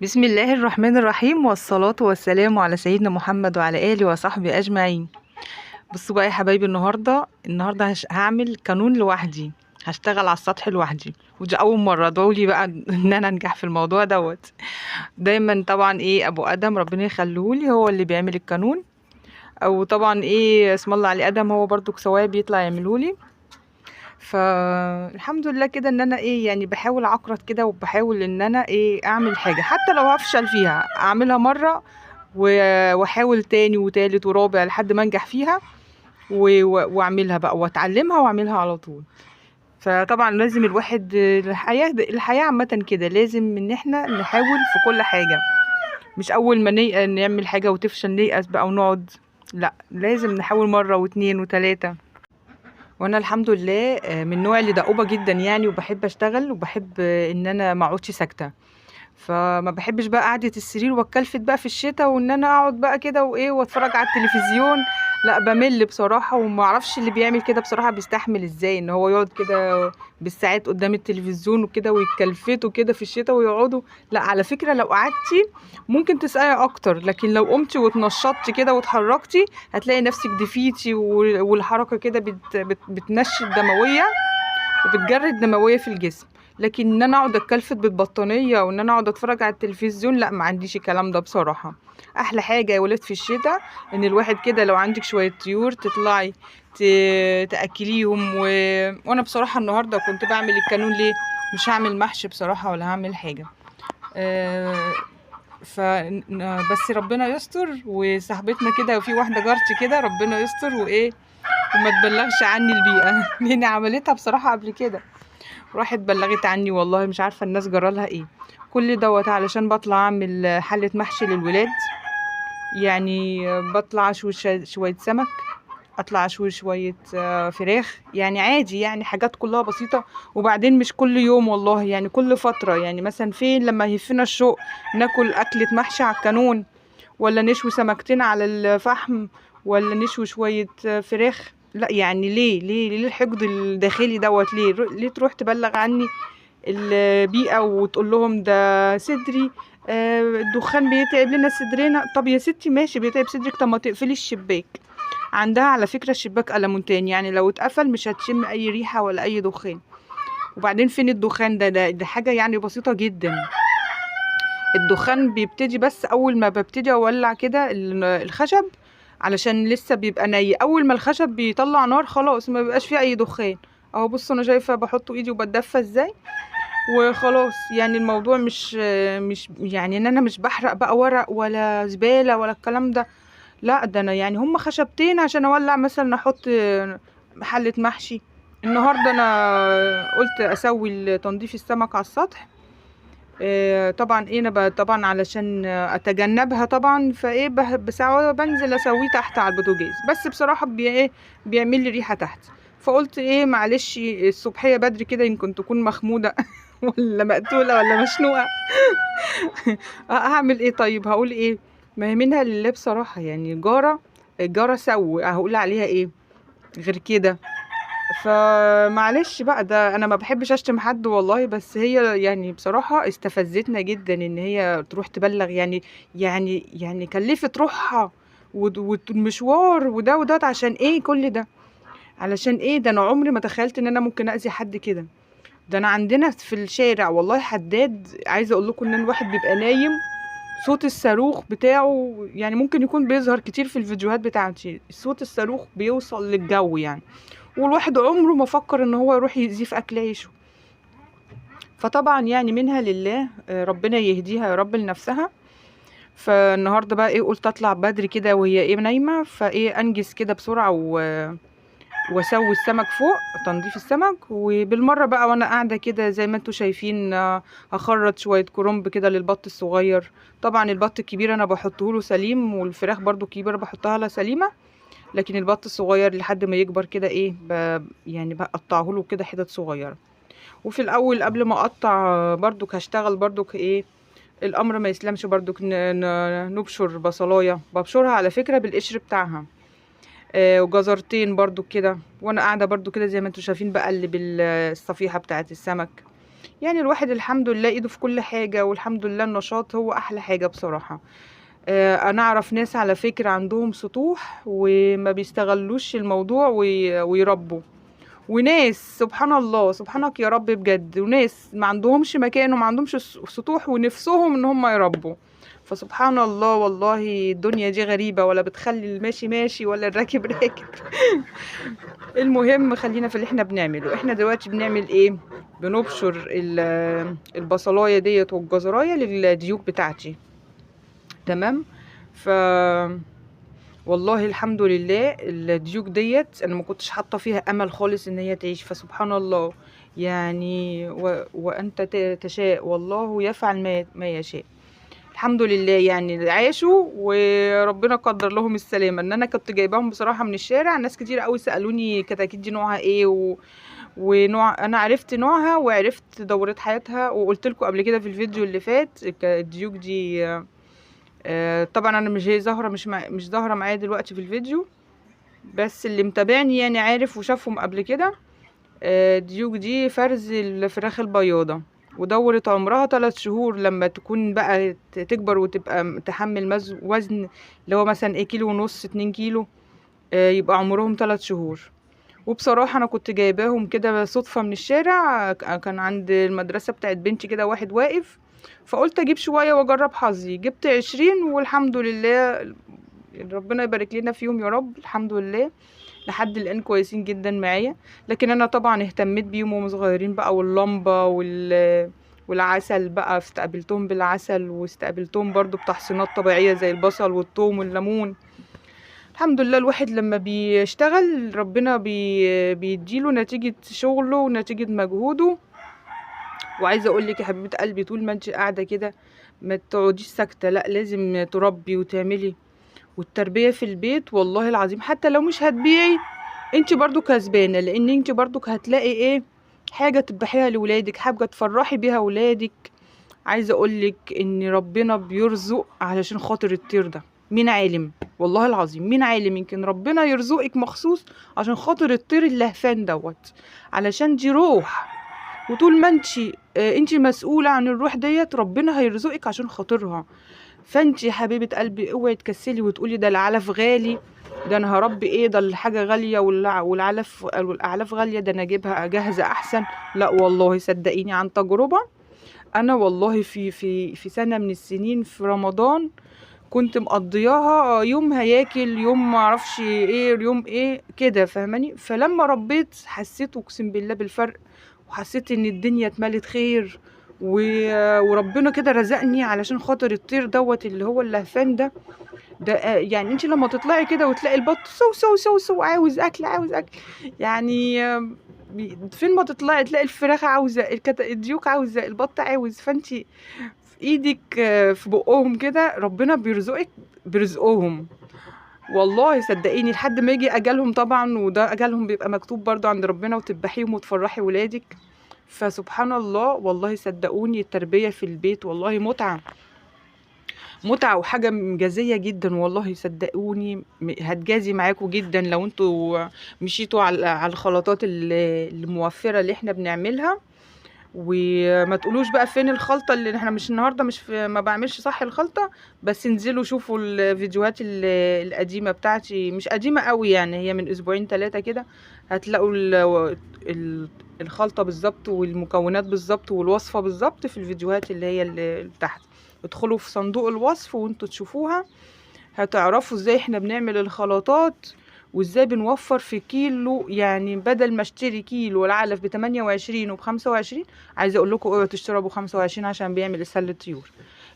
بسم الله الرحمن الرحيم، والصلاة والسلام على سيدنا محمد وعلى آله وصحبه أجمعين. بصوا بقى يا حبايبي، النهارده هعمل قانون لوحدي. هشتغل على السطح لوحدي، ودي أول مرة. ادعولي بقى إن أنا أنجح في الموضوع دوت. دايما طبعا أبو آدم ربنا يخليهولي هو اللي بيعمل القانون، أو طبعا اسم الله عليه آدم هو برضو سواء بيطلع يعملهولي. فالحمد لله كده ان انا يعني بحاول اعقرت كده، وبحاول ان انا اعمل حاجة حتى لو هفشل فيها، اعملها مرة واحاول تاني وتالت ورابع لحد ما انجح فيها، واعملها بقى واتعلمها واعملها على طول. فطبعا لازم الواحد، الحياة عامة كده لازم ان احنا نحاول في كل حاجة. مش اول ما نعمل حاجة وتفشل نيأس بقى ونقعد. لا، لازم نحاول مرة واتنين وتلاتة. وانا الحمد لله من النوع اللي دؤوبه جدا يعني، وبحب اشتغل، وبحب ان انا ما اقعدش ساكته. فما بحبش بقى قعده السرير واتكلفت بقى في الشتاء، وان انا اقعد بقى كده واتفرج على التلفزيون. لا، بمل بصراحه، وما اعرفش اللي بيعمل كده بصراحه بيستحمل ازاي ان هو يقعد كده بالساعات قدام التلفزيون وكده، ويتكلفتوا كده في الشتاء ويقعدوا. لا، على فكره لو قعدتي ممكن تسقعي اكتر، لكن لو قمتي واتنشطتي كده واتحركتي هتلاقي نفسك دفيتي، والحركه كده بتنشي الدمويه وبتجري الدمويه في الجسم. لكن ان انا اقعد اتكلفت بالبطانيه وان انا اقعد اتفرج على التلفزيون، لا، ما عنديش الكلام ده بصراحه. احلى حاجه يا ولاد في الشتاء ان الواحد كده لو عندك شويه طيور تطلعي تاكليهم وانا بصراحه النهارده كنت بعمل الكانون ليه. مش هعمل محشي بصراحه ولا هعمل حاجه. أه ف بس ربنا يستر، وصاحبتنا كده وفي واحده جارتي كده ربنا يستر وما تبلغش عني البيئه لان عملتها بصراحه قبل كده. راحت بلغت عني، والله مش عارفه الناس جرالها ايه. كل دوت علشان بطلع اعمل حله محشي للولاد. يعني بطلع اشوي شويه سمك، اطلع اشوي شويه فراخ، يعني عادي، يعني حاجات كلها بسيطه. وبعدين مش كل يوم والله، يعني كل فتره، يعني مثلا فين لما يهفنا الشوق ناكل اكله محشي على الكانون، ولا نشوي سمكتين على الفحم، ولا نشوي شويه فراخ. لا يعني ليه الحقد الداخلي دوت؟ ليه تروح تبلغ عني البيئة وتقول لهم ده صدري، الدخان بيتعب لنا صدرنا. طب يا ستي ماشي بيتعب صدرك، طب ما تقفلي الشباك. عندها على فكرة الشباك ألمونتين، يعني لو اتقفل مش هتشم أي ريحة ولا أي دخان. وبعدين فين الدخان ده حاجة يعني بسيطة جدا. الدخان بيبتدي بس أول ما ببتدي أولع كده الخشب، علشان لسه بيبقى ني. أول ما الخشب بيطلع نار خلاص ما بيبقاش فيه أي دخان. اهو بصوا انا شايفه بحط ايدي وبتدفى ازاي وخلاص. يعني الموضوع مش يعني ان انا مش بحرق بقى ورق ولا زبالة ولا الكلام ده. لا، ده انا يعني هم خشبتين عشان اولع مثلا احط حلة محشي. النهاردة انا قلت اسوي تنظيف السمك على السطح. طبعا انا طبعا علشان اتجنبها طبعا، بساعة بنزل اسويه تحت على البوتاجاز. بس بصراحة بيعمل لي ريحة تحت. فقلت معلش الصبحية بدري كده يمكن تكون مخمودة ولا مقتولة ولا مشنوقة. هعمل طيب هقول ما هي منها لله بصراحة، يعني جارة سوي هقول عليها غير كده. فمعلش بقى، ده انا ما بحبش اشتم حد والله، بس هي يعني بصراحة استفزتنا جدا ان هي تروح تبلغ، يعني كلفت روحها والمشوار وده عشان كل ده. علشان ده انا عمري ما تخيلت ان انا ممكن اذي حد كده. ده انا عندنا في الشارع والله حداد، عايزه اقول لكم ان الواحد بيبقى نايم صوت الصاروخ بتاعه يعني ممكن يكون بيظهر كتير في الفيديوهات بتاعتي. صوت الصاروخ بيوصل للجو يعني، والواحد عمره ما فكر ان هو يروح يأذيه في اكل عيشه. فطبعا يعني منها لله، ربنا يهديها يا رب لنفسها. فالنهارده بقى قلت اطلع بدري كده وهي نايمه، انجز كده بسرعه واسوي السمك فوق تنظيف السمك. وبالمره بقى وانا قاعده كده زي ما انتوا شايفين، هخرط شويه كرنب كده للبط الصغير. طبعا البط الكبير انا بحطه له سليم، والفراخ برضو الكبيره بحطها لها سليمه. لكن البط الصغير لحد ما يكبر كده يعني بقطعه له كده حتت صغيره. وفي الاول قبل ما اقطع برضو هشتغل برضو الامر ما يسلمش برضو نبشر بصلايه، ببشرها على فكره بالقشر بتاعها. وجزرتين برضو كده، وانا قاعده برضو كده زي ما انتوا شايفين بقلب الصفيحه بتاعه السمك. يعني الواحد الحمد لله ايده في كل حاجة، والحمد لله النشاط هو احلى حاجة بصراحة. انا اعرف ناس على فكرة عندهم سطوح وما بيستغلوش الموضوع ويربوا، وناس سبحان الله سبحانك يا رب بجد، وناس ما عندهمش مكان وما عندهمش سطوح ونفسهم ان هم يربوا. فسبحان الله والله الدنيا دي غريبة، ولا بتخلي الماشي ماشي ولا الراكب راكب. المهم خلينا في اللي احنا بنعمله. احنا دلوقتي بنعمل ايه؟ بنبشر البصلايه ديت والجزرايه للديوك بتاعتي. تمام. ف والله الحمد لله الديوك ديت انا ما كنتش حاطه فيها امل خالص ان هي تعيش، فسبحان الله يعني وانت تشاء والله يفعل ما يشاء. الحمد لله يعني عاشوا وربنا قدر لهم السلامه. ان انا كنت جايباهم بصراحه من الشارع، ناس كتير قوي سالوني كتاكيت دي نوعها ايه ونوع، انا عرفت نوعها وعرفت دورة حياتها، وقلت لكم قبل كده في الفيديو اللي فات الديوك دي. طبعا انا مش هي ظاهره مش ظاهره معايا دلوقتي في الفيديو، بس اللي متابعني يعني عارف وشافهم قبل كده. الديوك دي فرز الفراخ البياضة، ودورة عمرها 3 شهور. لما تكون بقى تكبر وتبقى تحمل وزن اللي هو مثلا ايه، كيلو ونص 2 كيلو، يبقى عمرهم 3 شهور. وبصراحة انا كنت جايباهم كده صدفة من الشارع، كان عند المدرسة بتاعت بنتي كده واحد واقف، فقلت اجيب شوية واجرب حظي. جبت 20 والحمد لله، ربنا يبارك لنا فيهم يا رب. الحمد لله لحد الآن كويسين جدا معايا. لكن انا طبعا اهتميت بيهم وهم صغيرين بقى، واللمبة والعسل بقى، استقبلتهم بالعسل، واستقبلتهم برضو بتحصينات طبيعية زي البصل والثوم والليمون. الحمد لله الواحد لما بيشتغل ربنا بيديله نتيجة شغله ونتيجة مجهوده. وعايزة اقولك يا حبيبة قلبي، طول ما انت قاعدة كده ما تقعديش ساكتة، لا لازم تربي وتعملي. والتربية في البيت والله العظيم حتى لو مش هتبيعي انت برضو كسبانة، لان انت برضو هتلاقي ايه، حاجة تذبحيها لولادك، حاجة تفرحي بيها ولادك. عايزة اقولك ان ربنا بيرزق علشان خاطر الطير ده. مين عالم والله العظيم، مين عالم يمكن ربنا يرزقك مخصوص عشان خاطر الطير اللهفان دوت، علشان دي روح. وطول ما انت مسؤولة عن الروح ديت ربنا هيرزقك عشان خاطرها. فانت يا حبيبة قلبي اوعي تكسلي وتقولي ده العلف غالي، ده انا هربي ايه، ده الحاجة غالية والاعلاف غالية، ده انا اجيبها جاهزة احسن. لا والله صدقيني عن تجربة. انا والله في سنة من السنين في رمضان كنت مقضياها يوم هياكل، يوم معرفش ايه، يوم ايه كده، فاهماني؟ فلما ربيت حسيت اقسم بالله بالفرق، وحسيت ان الدنيا اتملت خير وربنا كده رزقني علشان خاطر الطير دوت اللي هو اللهفان ده. يعني انت لما تطلعي كده وتلاقي البط سو سو سو سو عاوز اكل عاوز اكل، يعني فين ما تطلعي تلاقي الفراخ عاوزه، الديوك عاوزه، البط عاوز. فانت في ايدك في بقهم كده ربنا بيرزقك برزقهم. والله صدقيني لحد ما يجي اجلهم طبعا، وده اجلهم بيبقى مكتوب برضو عند ربنا، وتذبحيهم وتفرحي ولادك. فسبحان الله والله صدقوني التربية في البيت والله متعة، متعة وحاجة مجازية جدا. والله صدقوني هتجازي معاكم جدا لو انتوا مشيتوا على الخلطات الموفرة اللي احنا بنعملها. وما تقولوش بقى فين الخلطة، اللي احنا مش النهاردة مش ما بعملش صح الخلطة. بس انزلوا شوفوا الفيديوهات القديمة بتاعتي، مش قديمة قوي يعني، هي من اسبوعين 3 كده. هتلاقوا الخلطة بالظبط والمكونات بالظبط والوصفة بالظبط في الفيديوهات اللي تحت. ادخلوا في صندوق الوصف وانتوا تشوفوها، هتعرفوا ازاي احنا بنعمل الخلطات، وازاي بنوفر في كيلو. يعني بدل ما اشتري كيلو العلف ب28 وب25، عايزه اقول لكم اوعوا تشتروا ب25 عشان بيعمل اسهال للطيور.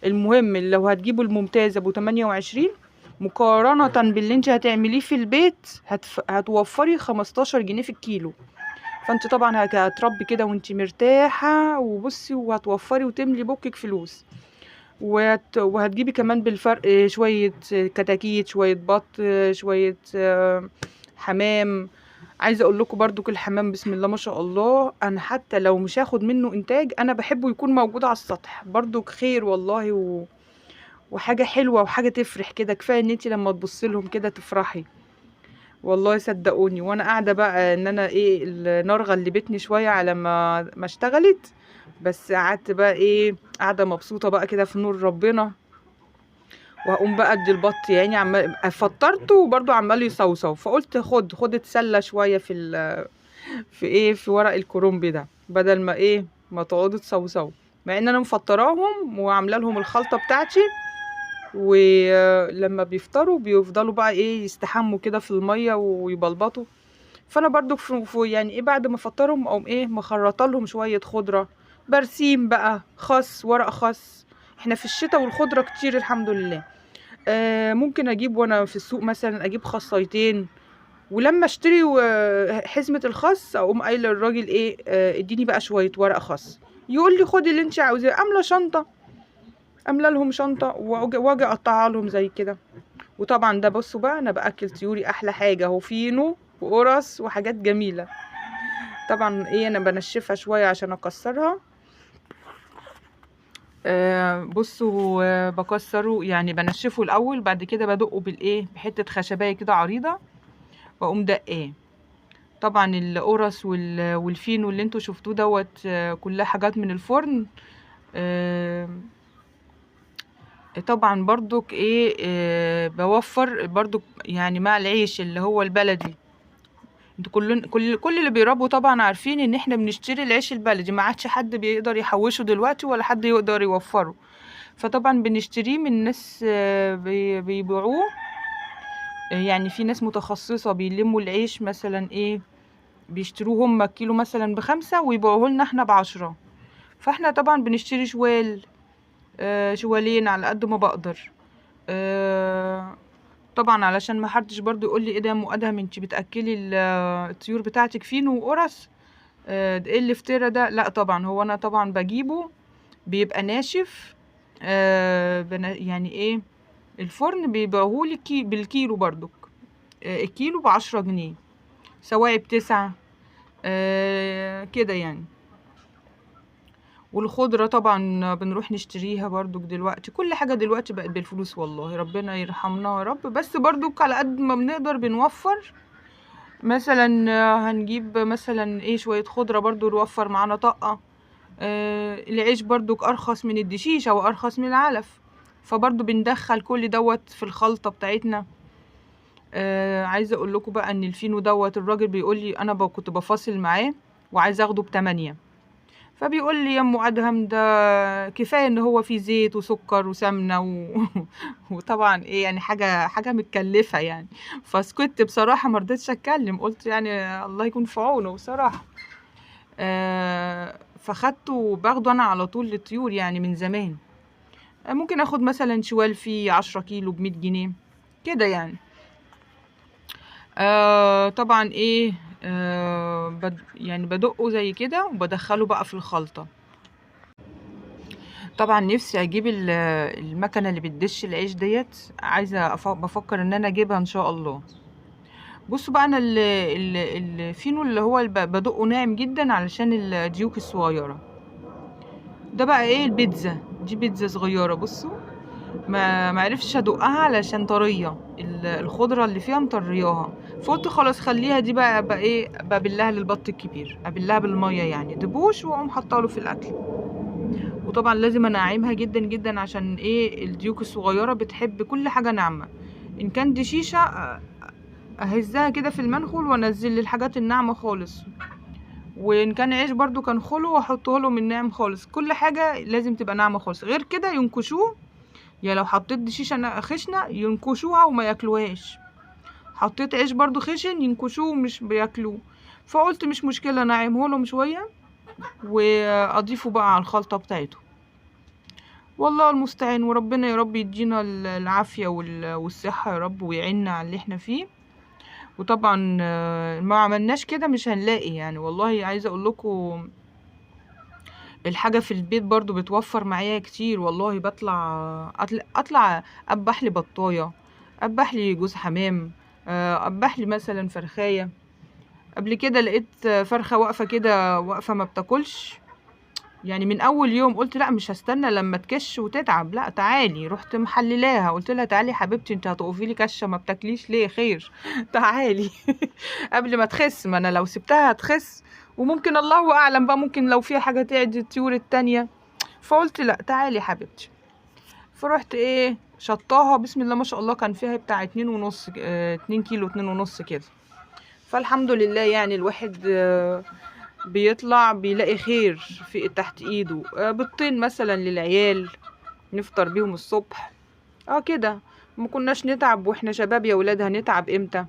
المهم لو هتجيبوا الممتازه ب28 مقارنه باللي انت هتعمليه في البيت هتوفري 15 جنيه في الكيلو. فانت طبعا هتربي كده وانت مرتاحه، وبصي وهتوفري وتملي بوكك فلوس. وهتجيبي كمان بالفرق شوية كتاكيت، شوية بط، شوية حمام. عايزة اقول لكم برضو كل حمام بسم الله ما شاء الله، انا حتى لو مش هاخد منه انتاج انا بحبه يكون موجود على السطح برضو خير والله. وحاجة حلوة وحاجة تفرح كده، كفاية ان انتي لما تبصي لهم كده تفرحي. والله صدقوني وانا قاعدة بقى ان انا ايه النار غلبتني شوية على ما اشتغلت. بس قعدت بقى ايه قاعده مبسوطه بقى كده في نور ربنا. وهقوم بقى ادي البط يعني عمال فطرته وبرده عمال يصوصو، فقلت خد اتسلى شويه في ورق الكرنب ده، بدل ما ما تقعدوا تصوصو، مع ان انا مفطراهم وعامله لهم الخلطه بتاعتي. ولما بيفطروا بيفضلوا بقى يستحموا كده في الميه ويبلبطوا. فانا برضو يعني بعد ما افطرهم اقوم مخرطه لهم شويه خضره، برسيم بقى، خس، ورق خس. احنا في الشتاء والخضره كتير الحمد لله. ممكن اجيب وانا في السوق مثلا اجيب خصايتين، ولما اشتري حزمه الخس اقوم قايله للراجل اديني بقى شويه ورق خس. يقول لي خدي اللي انت عاوزاه. املى شنطه، املى لهم شنطه واجي اقطعها لهم زي كده. وطبعا ده بصوا بقى انا باكل طيوري احلى حاجه اهو، فينو وقرص وحاجات جميله. طبعا انا بنشفها شويه عشان اكسرها. بصوا بكسره يعني بنشفه الاول، بعد كده بدقه بحته خشبايه كده عريضه واقوم دقاه. طبعا القرص والفينو اللي انتوا شفتوه دوت كلها حاجات من الفرن. طبعا برضك بوفر برضك يعني مع العيش اللي هو البلدي. انتوا كل اللي بيربوا طبعا عارفين ان احنا بنشتري العيش البلدي، ما عادش حد بيقدر يحوشه دلوقتي ولا حد يقدر يوفره. فطبعا بنشتريه من ناس بيبيعوه. يعني في ناس متخصصة بيلموا العيش مثلا بيشتروه هم كيلو مثلا ب5 ويبيعوه لنا احنا ب10. فاحنا طبعا بنشتري شوالين على قد ما بقدر. طبعا علشان ما حدش برضو يقول لي ده ام ادهم انت بتاكلي الطيور بتاعتك فينو وقرص، ايه الافتراء ده؟ لا طبعا، هو انا طبعا بجيبه بيبقى ناشف. يعني الفرن بيبيعهولي بالكيلو برضك. الكيلو ب10 جنيه، سواعي ب9 كده يعني. والخضرة طبعا بنروح نشتريها برضك دلوقتي، كل حاجة دلوقتي بقت بالفلوس والله، ربنا يرحمنا يا رب. بس برضك على قد ما بنقدر بنوفر. مثلا هنجيب مثلا شوية خضرة برضو نوفر معانا طاقة. العيش برضك أرخص من الدشيشة وأرخص من العلف، فبرضو بندخل كل دوت في الخلطة بتاعتنا. عايزة أقول لكم بقى إن الفينو دوت الراجل بيقول لي أنا كنت بفاصل معاه وعايزة أخده ب8، فبيقول لي يا ام ادهم ده كفايه ان هو فيه زيت وسكر وسمنه وطبعا يعني حاجه متكلفه يعني. فسكت بصراحه، ما رضيتش اتكلم، قلت يعني الله يكون في عونه بصراحه. فخدته باخده انا على طول للطيور يعني من زمان. ممكن اخد مثلا شوال فيه 10 كيلو ب100 جنيه كده يعني. طبعا يعني بدقه زي كده وبدخله بقى في الخلطه. طبعا نفسي اجيب المكنه اللي بتدش العيش ديت، عايزه بفكر ان انا اجيبها ان شاء الله. بصوا بقى انا الفينو اللي هو بدقه ناعم جدا علشان الديوك الصغيره. ده بقى البيتزا دي بيتزا صغيره، بصوا ما عرفتش ادقها علشان طريه، الخضره اللي فيها مطرياها. فقلت خلاص خليها دي بقى ببلها للبط الكبير، ابلها بالميه يعني دبوش واقوم حاطه له في الاكل. وطبعا لازم انعمها جدا جدا عشان الديوك الصغيره بتحب كل حاجه ناعمه. ان كان دي شيشه اهزها كده في المنخل وانزل الحاجات الناعمه خالص، وان كان عيش برضو كان خلو واحطه له من ناعم خالص. كل حاجه لازم تبقى ناعمه خالص، غير كده ينكشوه. يا لو حطيت دي شيشه خشنه ينكشوها وما ياكلوهاش، حطيت عيش برضو خشن ينكشوه مش بياكلوه. فقلت مش مشكله نعمه لهم شويه واضيفه بقى على الخلطه بتاعته. والله المستعان، وربنا يا رب يدينا العافية والصحة يا رب، ويعيننا على اللي احنا فيه. وطبعا ما عملناش كده مش هنلاقي يعني. والله عايزة اقول لكم الحاجة في البيت برضو بتوفر معايا كتير والله. اطلع اذبح لي بطاية، اذبح لي جوز حمام، اذبح لي مثلا فرخاية. قبل كده لقيت فرخة واقفة كده واقفة ما بتاكلش، يعني من اول يوم قلت لا مش هستنى لما تكش وتتعب، لا تعالي. رحت محللاها قلت لها تعالي حبيبتي انت هتقفي لي كشه ما بتاكليش ليه؟ خير تعالي قبل ما تخس، ما انا لو سبتها هتخس وممكن الله اعلم بقى، ممكن لو في حاجه تعدي الطيور التانية. فقلت لا تعالي يا حبيبتي. فرحت ايه شطاها، بسم الله ما شاء الله، كان فيها بتاع 2.5 2 كيلو 2.5 كده. فالحمد لله يعني الواحد بيطلع بيلاقي خير في تحت ايده. بيضتين مثلا للعيال نفطر بيهم الصبح. كده. ما كناش نتعب واحنا شباب يا ولاد، هنتعب امتى؟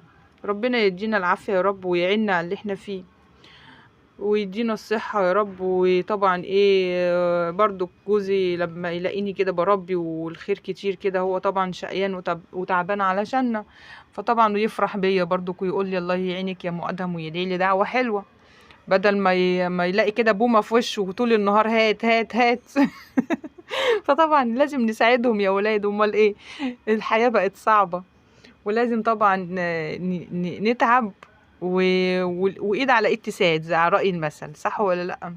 ربنا يدينا العافية يا رب ويعيننا على اللي احنا فيه ويدينا الصحة يا رب. وطبعا برضو جوزي لما يلاقيني كده بربي والخير كتير كده، هو طبعا شقيان وتعبان علشاننا، فطبعا يفرح بيا برضو ويقول لي الله يعينك يا ام ادهم، ويدعي لي دعوة حلوة، بدل ما يلاقي كده بومة في وشه طول النهار هات هات هات. فطبعا لازم نساعدهم يا ولاد، امال ايه؟ الحياة بقت صعبة، ولازم طبعا نتعب وايد على ايد تساعد، زي رأي المثل، صح ولا لا؟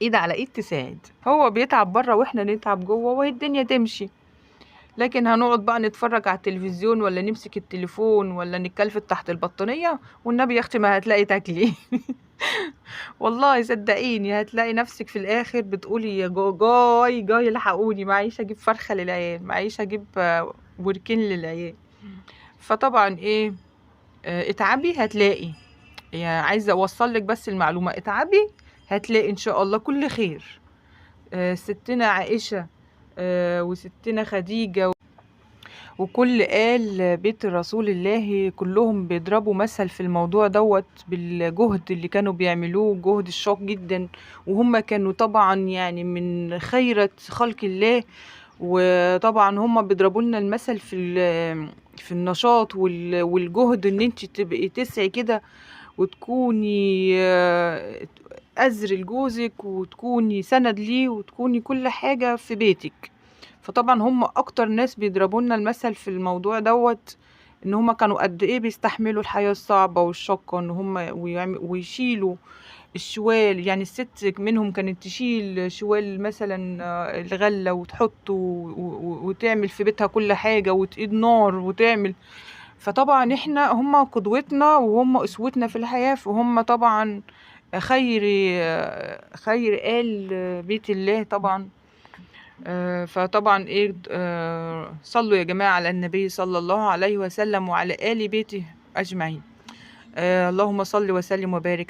ايد على ايد تساعد. هو بيتعب بره واحنا نتعب جوه وهي الدنيا تمشي. لكن هنقعد بقى نتفرج على التلفزيون ولا نمسك التليفون ولا نتكلفت تحت البطانية؟ والنبي يا اختي ما هتلاقي تاكلي. والله صدقيني هتلاقي نفسك في الاخر بتقولي يا جاي جاي الحقوني، معيش اجيب فرخة للعيال، معيش اجيب وركين للعيال. فطبعا اتعبي هتلاقي. يعني عايزة اوصل لك بس المعلومة، اتعبي هتلاقي ان شاء الله كل خير. ستنا عائشة وستنا خديجة وكل آل بيت رسول الله كلهم بيضربوا مثل في الموضوع دوت، بالجهد اللي كانوا بيعملوه، جهد الشاق جدا. وهم كانوا طبعا يعني من خيرة خلق الله. وطبعا هم بيضربوا لنا المثل في النشاط والجهد، ان انت تبقي تسعي كده وتكوني أزر لجوزك وتكوني سند ليه وتكوني كل حاجة في بيتك. فطبعا هم اكتر ناس بيضربوا لنا المثل في الموضوع دوت، ان هم كانوا قد ايه بيستحملوا الحياة الصعبة والشاقة، ان هم ويشيلوا الشوال. يعني الست منهم كانت تشيل شوال مثلا الغلة وتحط وتعمل في بيتها كل حاجة وتقيد نار وتعمل. فطبعا احنا هم قدوتنا وهم اسوتنا في الحياة، فهم طبعا خير خير آل بيت الله طبعا. فطبعا صلوا يا جماعة على النبي صلى الله عليه وسلم وعلى آل بيته أجمعين. اللهم صل وسلم وبارك